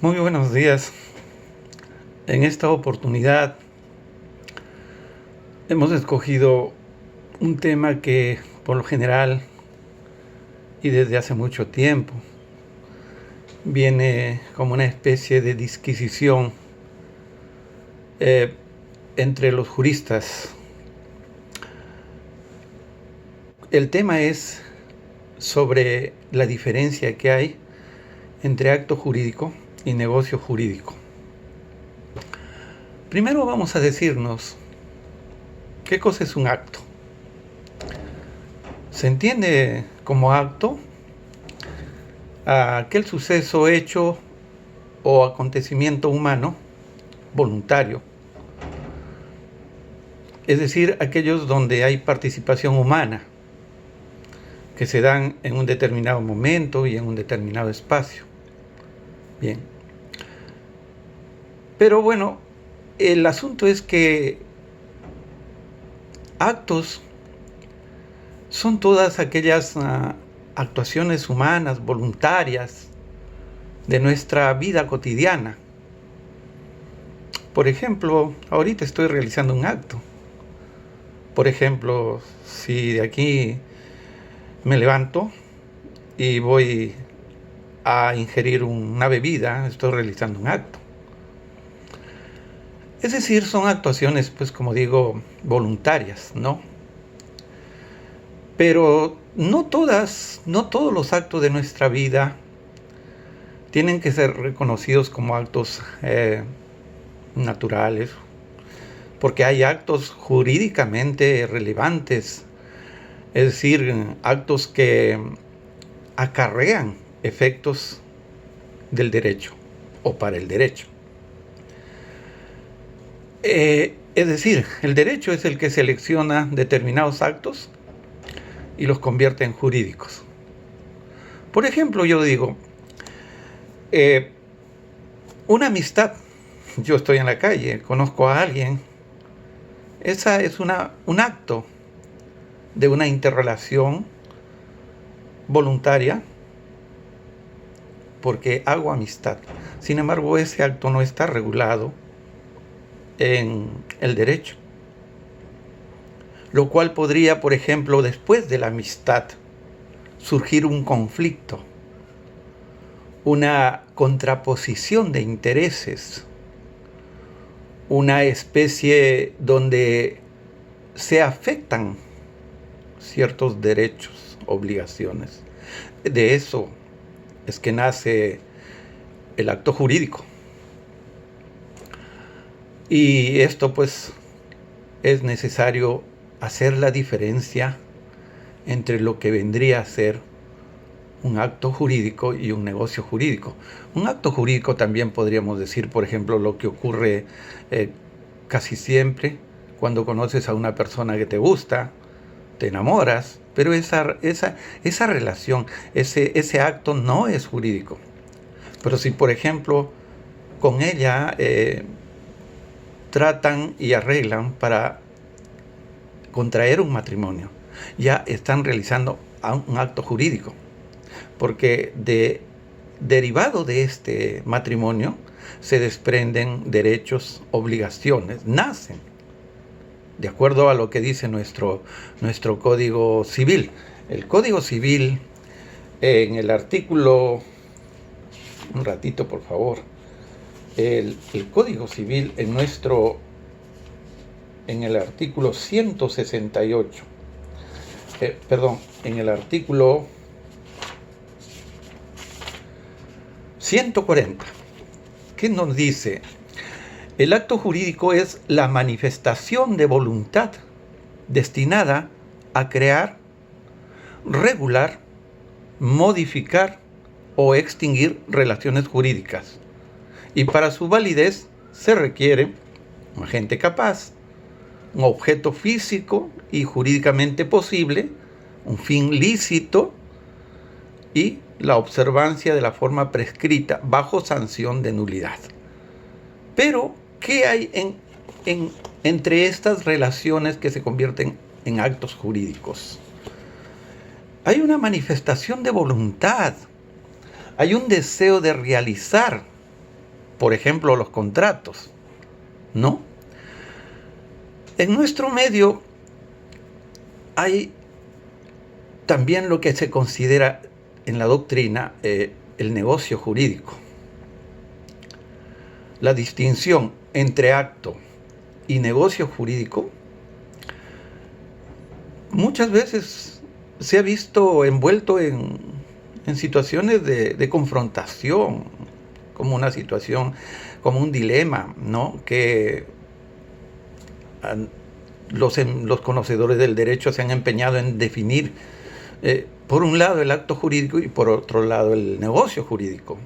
Muy buenos días. En esta oportunidad hemos escogido un tema que por lo general y desde hace mucho tiempo viene como una especie de disquisición entre los juristas. El tema es sobre la diferencia que hay entre acto jurídico y negocio jurídico. Primero vamos a decirnos qué cosa es un acto. Se entiende como acto a aquel suceso hecho o acontecimiento humano voluntario, es decir, aquellos donde hay participación humana que se dan en un determinado momento y en un determinado espacio. Bien. Pero bueno, el asunto es que actos son todas aquellas actuaciones humanas, voluntarias, de nuestra vida cotidiana. Por ejemplo, ahorita estoy realizando un acto. Por ejemplo, si de aquí me levanto y voy a ingerir una bebida, estoy realizando un acto. Es decir, son actuaciones, pues como digo, voluntarias, ¿no? Pero no todos los actos de nuestra vida tienen que ser reconocidos como actos naturales, porque hay actos jurídicamente relevantes, es decir, actos que acarrean efectos del derecho o para el derecho. Es decir, el derecho es el que selecciona determinados actos y los convierte en jurídicos. Por ejemplo, yo digo, una amistad. Yo estoy en la calle, conozco a alguien. Esa es un acto de una interrelación voluntaria porque hago amistad. Sin embargo, ese acto no está regulado en el derecho, lo cual podría, por ejemplo, después de la amistad, surgir un conflicto, una contraposición de intereses, una especie donde se afectan ciertos derechos, obligaciones. De eso es que nace el acto jurídico. Y esto pues es necesario hacer la diferencia entre lo que vendría a ser un acto jurídico y un negocio jurídico. Un acto jurídico también podríamos decir, por ejemplo, lo que ocurre casi siempre cuando conoces a una persona que te gusta, te enamoras, pero esa relación, ese acto no es jurídico. Pero si, por ejemplo, con ella tratan y arreglan para contraer un matrimonio, ya están realizando un acto jurídico, porque derivado de este matrimonio se desprenden derechos, obligaciones, nacen, de acuerdo a lo que dice nuestro Código Civil. El Código Civil, en el artículo, un ratito por favor, el Código Civil en el artículo 168, en el artículo 140, ¿qué nos dice? El acto jurídico es la manifestación de voluntad destinada a crear, regular, modificar o extinguir relaciones jurídicas. Y para su validez se requiere un agente capaz, un objeto físico y jurídicamente posible, un fin lícito y la observancia de la forma prescrita bajo sanción de nulidad. Pero, ¿qué hay entre estas relaciones que se convierten en actos jurídicos? Hay una manifestación de voluntad, hay un deseo de realizar por ejemplo, los contratos, ¿no? En nuestro medio hay también lo que se considera en la doctrina el negocio jurídico. La distinción entre acto y negocio jurídico muchas veces se ha visto envuelto en situaciones de confrontación, como una situación, como un dilema, ¿no? Que los conocedores del derecho se han empeñado en definir, por un lado el acto jurídico y por otro lado el negocio jurídico.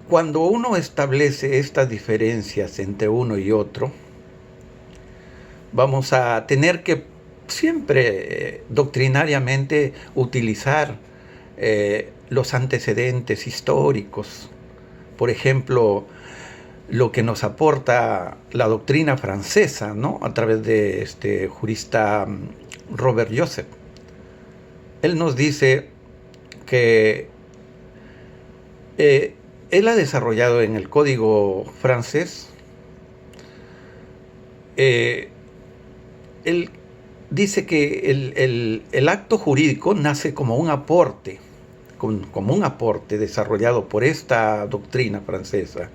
Cuando uno establece estas diferencias entre uno y otro, vamos a tener que siempre doctrinariamente utilizar los antecedentes históricos. Por ejemplo, lo que nos aporta la doctrina francesa, ¿no? A través de este jurista Robert Joseph. Él nos dice que él ha desarrollado en el código francés, él dice que el acto jurídico nace como un aporte, desarrollado por esta doctrina francesa,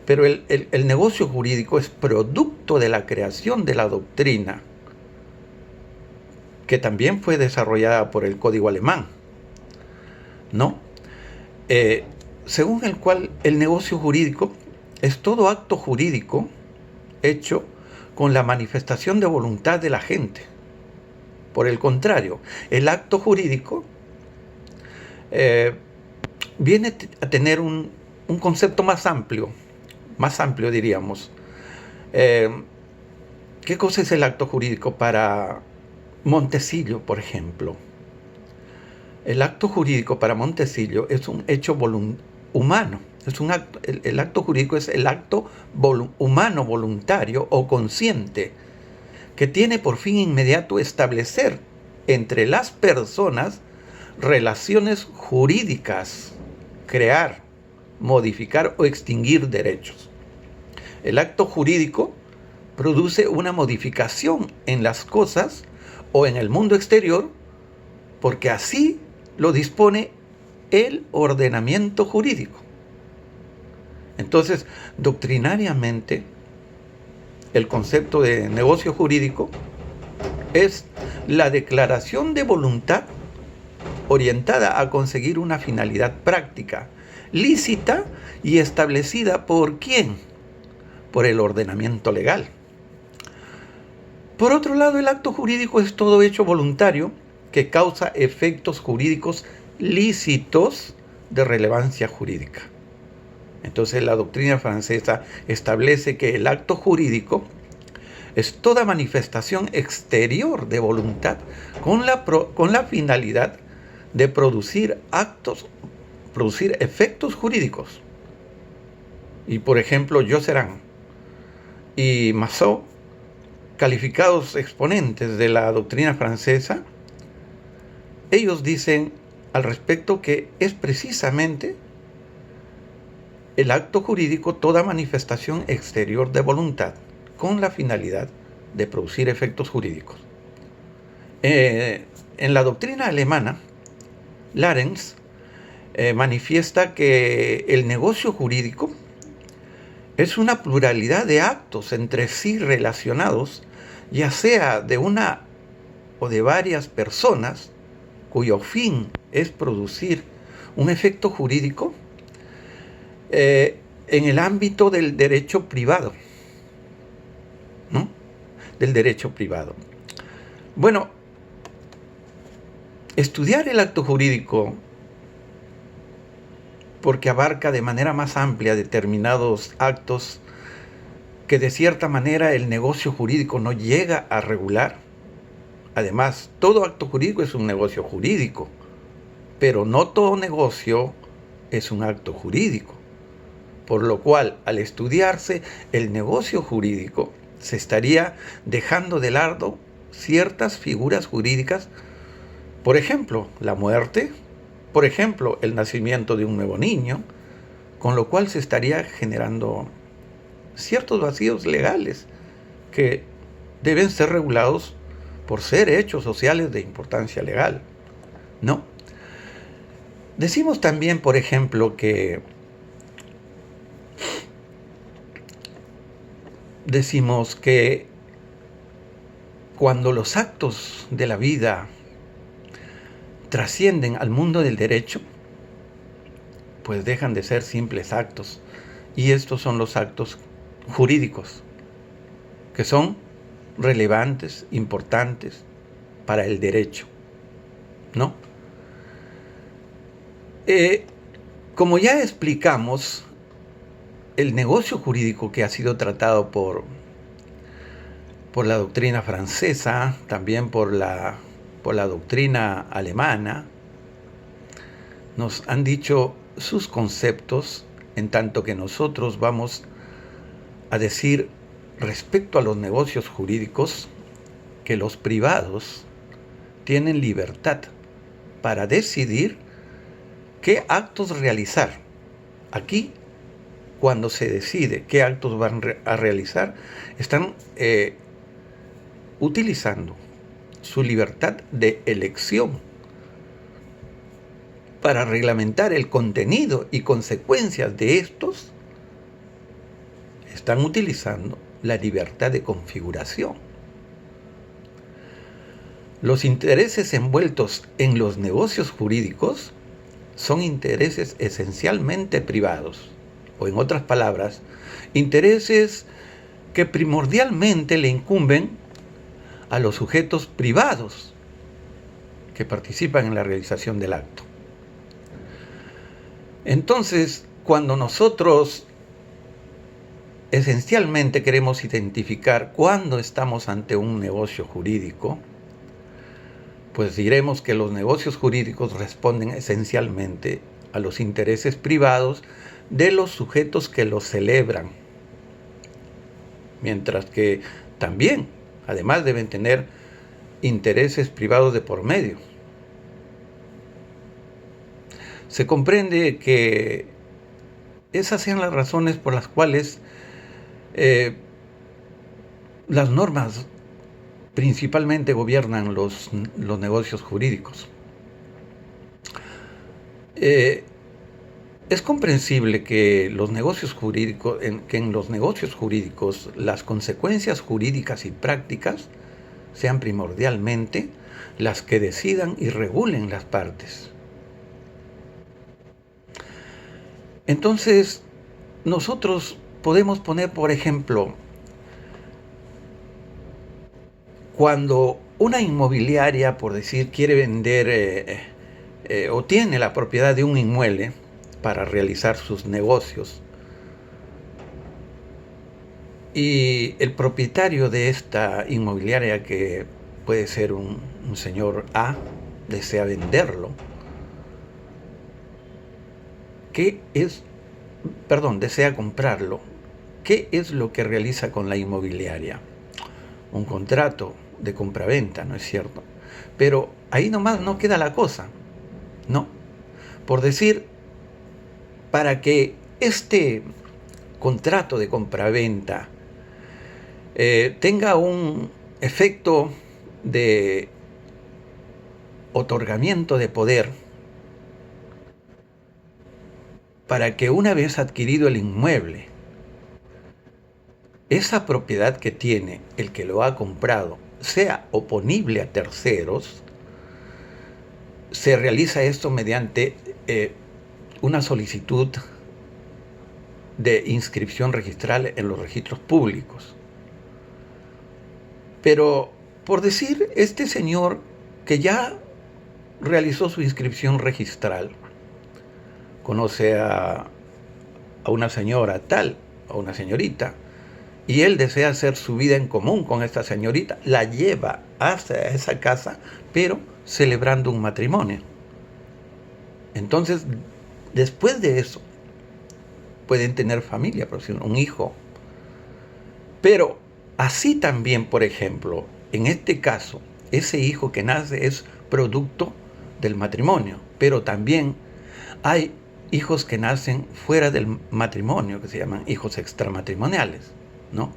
pero el negocio jurídico es producto de la creación de la doctrina, que también fue desarrollada por el código alemán, ¿no? Según el cual el negocio jurídico es todo acto jurídico hecho con la manifestación de voluntad de la gente. Por el contrario, el acto jurídico viene a tener un concepto más amplio diríamos. ¿Qué cosa es el acto jurídico para Montesillo, por ejemplo? El acto jurídico para Montesillo es un hecho humano. El acto jurídico es el acto humano voluntario o consciente que tiene por fin inmediato establecer entre las personas relaciones jurídicas, crear, modificar o extinguir derechos. El acto jurídico produce una modificación en las cosas o en el mundo exterior porque así lo dispone el ordenamiento jurídico. Entonces, doctrinariamente, el concepto de negocio jurídico es la declaración de voluntad orientada a conseguir una finalidad práctica, lícita y establecida ¿por quién? Por el ordenamiento legal. Por otro lado, el acto jurídico es todo hecho voluntario que causa efectos jurídicos lícitos de relevancia jurídica. Entonces, la doctrina francesa establece que el acto jurídico es toda manifestación exterior de voluntad con la finalidad de producir efectos jurídicos. Y por ejemplo, Josserand y Massot, calificados exponentes de la doctrina francesa, ellos dicen al respecto que es precisamente el acto jurídico toda manifestación exterior de voluntad con la finalidad de producir efectos jurídicos. En la doctrina alemana, Larens manifiesta que el negocio jurídico es una pluralidad de actos entre sí relacionados, ya sea de una o de varias personas, cuyo fin es producir un efecto jurídico en el ámbito del derecho privado, ¿no? Del derecho privado. Bueno, estudiar el acto jurídico, porque abarca de manera más amplia determinados actos que de cierta manera el negocio jurídico no llega a regular. Además, todo acto jurídico es un negocio jurídico, pero no todo negocio es un acto jurídico. Por lo cual, al estudiarse el negocio jurídico, se estaría dejando de lado ciertas figuras jurídicas, por ejemplo, la muerte, por ejemplo, el nacimiento de un nuevo niño, con lo cual se estaría generando ciertos vacíos legales que deben ser regulados por ser hechos sociales de importancia legal, ¿no? Decimos también, por ejemplo, que cuando los actos de la vida trascienden al mundo del derecho, pues dejan de ser simples actos. Y estos son los actos jurídicos, que son relevantes, importantes para el derecho, ¿no? Como ya explicamos, el negocio jurídico que ha sido tratado por la doctrina francesa, también por la doctrina alemana, nos han dicho sus conceptos, en tanto que nosotros vamos a decir respecto a los negocios jurídicos que los privados tienen libertad para decidir qué actos realizar. Aquí, cuando se decide qué actos van a realizar, están utilizando su libertad de elección para reglamentar el contenido y consecuencias de estos. Están utilizando la libertad de configuración. Los intereses envueltos en los negocios jurídicos son intereses esencialmente privados, o en otras palabras, intereses que primordialmente le incumben a los sujetos privados que participan en la realización del acto. Entonces, cuando nosotros esencialmente queremos identificar cuándo estamos ante un negocio jurídico, pues diremos que los negocios jurídicos responden esencialmente a los intereses privados de los sujetos que los celebran, mientras que también, además, deben tener intereses privados de por medio. Se comprende que esas sean las razones por las cuales las normas principalmente gobiernan los negocios jurídicos. Es comprensible que en los negocios jurídicos las consecuencias jurídicas y prácticas sean primordialmente las que decidan y regulen las partes. Entonces, nosotros podemos poner, por ejemplo, cuando una inmobiliaria, por decir, quiere vender o tiene la propiedad de un inmueble para realizar sus negocios, y el propietario de esta inmobiliaria, que puede ser un señor A, desea venderlo, desea comprarlo, ¿qué es lo que realiza con la inmobiliaria? Un contrato de compraventa, ¿no es cierto? Pero ahí nomás no queda la cosa, ¿no? Por decir, para que este contrato de compraventa tenga un efecto de otorgamiento de poder, para que una vez adquirido el inmueble, esa propiedad que tiene el que lo ha comprado sea oponible a terceros, se realiza esto mediante una solicitud de inscripción registral en los registros públicos. Pero, por decir, este señor que ya realizó su inscripción registral, conoce a una señora tal, o una señorita, y él desea hacer su vida en común con esta señorita, la lleva hacia esa casa, pero celebrando un matrimonio. Entonces, después de eso, pueden tener familia, por ejemplo, un hijo. Pero así también, por ejemplo, en este caso, ese hijo que nace es producto del matrimonio. pero también hay hijos que nacen fuera del matrimonio, que se llaman hijos extramatrimoniales, ¿no?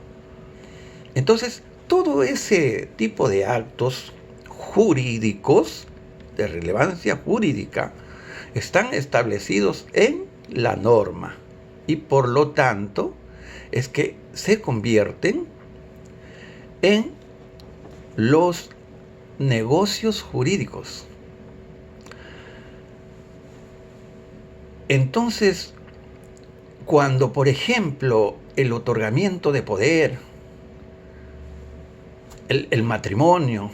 Entonces, todo ese tipo de actos jurídicos, de relevancia jurídica, están establecidos en la norma y por lo tanto es que se convierten en los negocios jurídicos. Entonces, cuando, por ejemplo, el otorgamiento de poder, el matrimonio,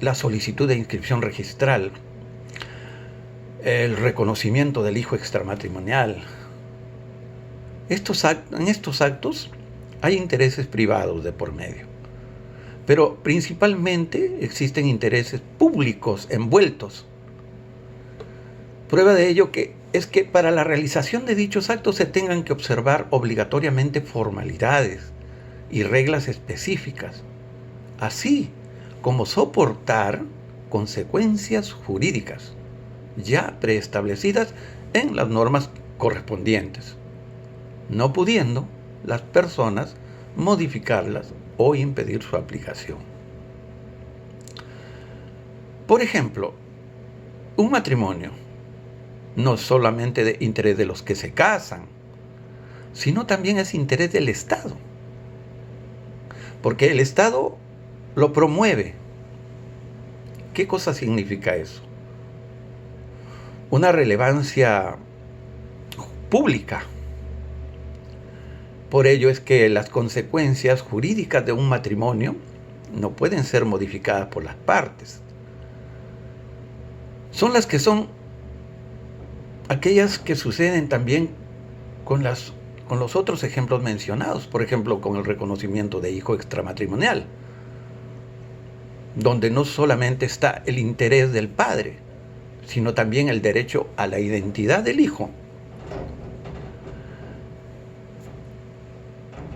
la solicitud de inscripción registral, el reconocimiento del hijo extramatrimonial, en estos actos hay intereses privados de por medio, pero principalmente existen intereses públicos envueltos. Prueba de ello es que para la realización de dichos actos se tengan que observar obligatoriamente formalidades y reglas específicas, así como soportar consecuencias jurídicas ya preestablecidas en las normas correspondientes, no pudiendo las personas modificarlas o impedir su aplicación. Por ejemplo, un matrimonio no solamente de interés de los que se casan, sino también es interés del Estado, porque el Estado lo promueve. ¿Qué cosa significa eso? Una relevancia pública. Por ello es que las consecuencias jurídicas de un matrimonio no pueden ser modificadas por las partes. Son las que son aquellas que suceden también con los otros ejemplos mencionados, por ejemplo, con el reconocimiento de hijo extramatrimonial, donde no solamente está el interés del padre, sino también el derecho a la identidad del hijo.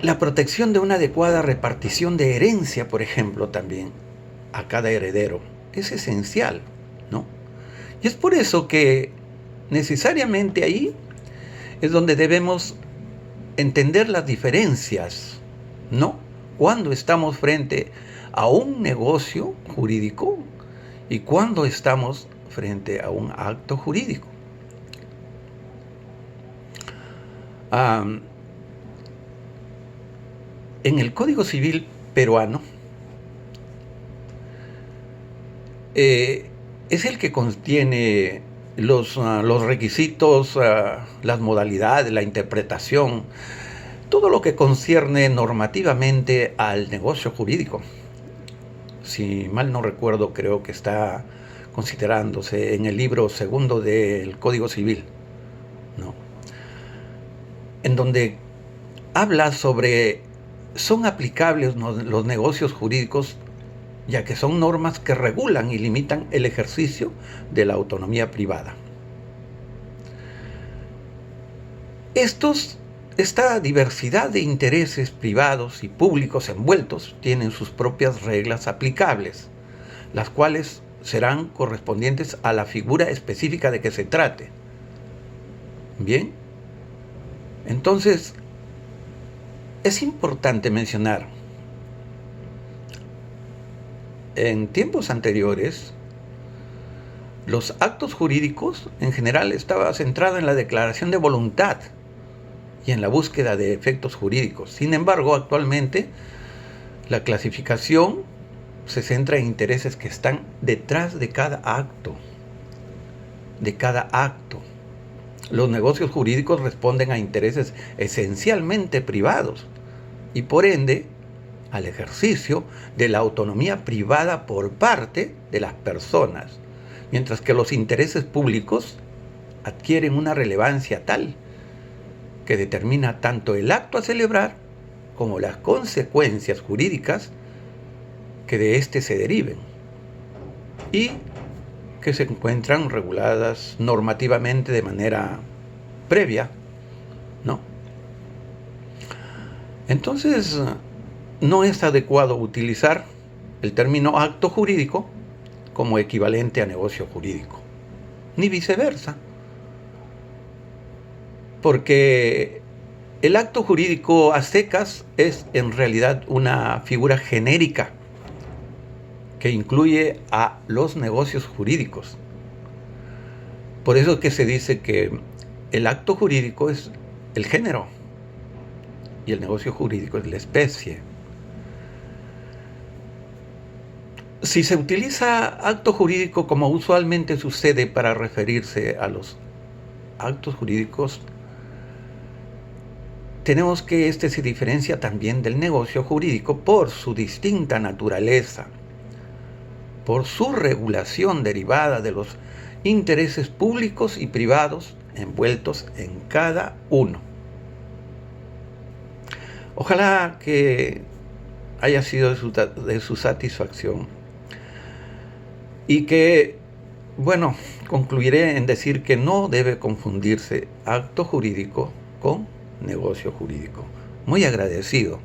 La protección de una adecuada repartición de herencia, por ejemplo, también a cada heredero, es esencial, ¿no? Y es por eso que necesariamente ahí es donde debemos entender las diferencias, ¿no? Cuando estamos frente a un negocio jurídico y cuando estamos frente a un acto jurídico. En el Código Civil peruano es el que contiene los requisitos, las modalidades, la interpretación, todo lo que concierne normativamente al negocio jurídico. Si mal no recuerdo, creo que está considerándose en el libro segundo del Código Civil, ¿no? En donde habla sobre son aplicables los negocios jurídicos, ya que son normas que regulan y limitan el ejercicio de la autonomía privada. Esta diversidad de intereses privados y públicos envueltos tienen sus propias reglas aplicables, las cuales serán correspondientes a la figura específica de que se trate. Bien, entonces es importante mencionar, en tiempos anteriores, los actos jurídicos en general estaban centrados en la declaración de voluntad y en la búsqueda de efectos jurídicos. Sin embargo, actualmente la clasificación se centra en intereses que están detrás de cada acto. Los negocios jurídicos responden a intereses esencialmente privados y por ende al ejercicio de la autonomía privada por parte de las personas, mientras que los intereses públicos adquieren una relevancia tal que determina tanto el acto a celebrar como las consecuencias jurídicas que de éste se deriven y que se encuentran reguladas normativamente de manera previa, ¿no? Entonces, no es adecuado utilizar el término acto jurídico como equivalente a negocio jurídico, ni viceversa, porque el acto jurídico a secas es en realidad una figura genérica que incluye a los negocios jurídicos. Por eso es que se dice que el acto jurídico es el género y el negocio jurídico es la especie. Si se utiliza acto jurídico como usualmente sucede para referirse a los actos jurídicos, tenemos que este se diferencia también del negocio jurídico por su distinta naturaleza, por su regulación derivada de los intereses públicos y privados envueltos en cada uno. Ojalá que haya sido de su satisfacción y que, bueno, concluiré en decir que no debe confundirse acto jurídico con negocio jurídico. Muy agradecido.